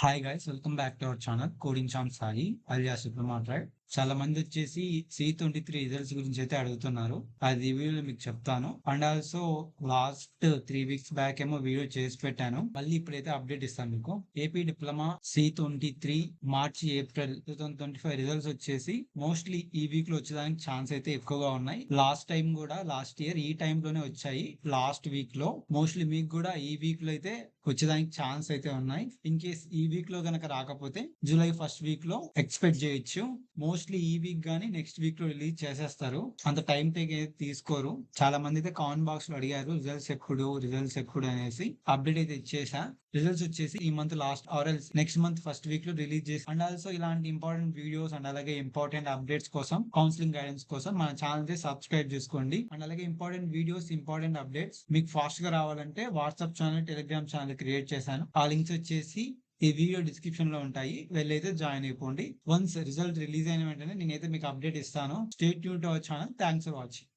Hi guys, welcome back to our channel coding charm Sai alias diplomatroid. చాలా మంది వచ్చేసి C23 results గురించి అయితే అడుగుతున్నారు. అది వీడియోలో మీకు చెప్తాను. And also last 3 weeks back ఏమో వీడియో చేసి పెట్టాను. మళ్ళీ ఇప్పుడైతే అప్డేట్ ఇస్తాను మీకు. ఏపీ డిప్లొమా C23 మార్చి ఏప్రిల్ 2025 రిజల్ట్స్ వచ్చేసి మోస్ట్లీ ఈ వీక్ లో వచ్చేదానికి ఛాన్స్ అయితే ఎక్కువగా ఉన్నాయి. లాస్ట్ టైం కూడా లాస్ట్ ఇయర్ ఈ టైం లోనే వచ్చాయి. లాస్ట్ వీక్ లో మోస్ట్లీ మీకు కూడా ఈ వీక్ లో అయితే వచ్చేదానికి ఛాన్స్ అయితే ఉన్నాయి. ఇన్ కేస్ ఈ వీక్ లో గనక రాకపోతే జూలై ఫస్ట్ వీక్ లో ఎక్స్పెక్ట్ చేయొచ్చు. మోస్ట్లీ ఈ వీక్ గానీ నెక్స్ట్ వీక్ లో రిలీజ్ చేసేస్తారు. అంత టైం తీసుకోరు. చాలా మంది అయితే కామెంట్ బాక్స్ లో అడిగారు రిజల్ట్స్ ఎప్పుడు అనేసి. అప్డేట్ అయితే ఇచ్చేసా. రిజల్ట్స్ వచ్చేసి ఈ month last or else next month first week లో రిలీజ్ చేసి, అండ్ ఆల్సో ఇలాంటి ఇంపార్టెంట్ వీడియోస్ అండ్ అలాగే ఇంపార్టెంట్ అప్డేట్స్ కోసం, కౌన్సిలింగ్ గైడెన్స్ కోసం మన ఛానల్ ని సబ్స్క్రైబ్ చేసుకోండి. అండ్ అలాగే ఇంపార్టెంట్ వీడియోస్, ఇంపార్టెంట్ అప్డేట్స్ మీకు ఫాస్ట్ గా రావాలంటే WhatsApp channel, Telegram channel create చేశాను. ఆ లింక్స్ వచ్చేసి ఈ వీడియో డిస్క్రిప్షన్ లో ఉంటాయి. వెళ్ళైతే జాయిన్ అయిపోండి. వన్స్ రిజల్ట్ రిలీజ్ అయిన వెంటనే నేనైతే మీకు అప్డేట్ ఇస్తాను. Stay tune to our channel. Thanks for watching.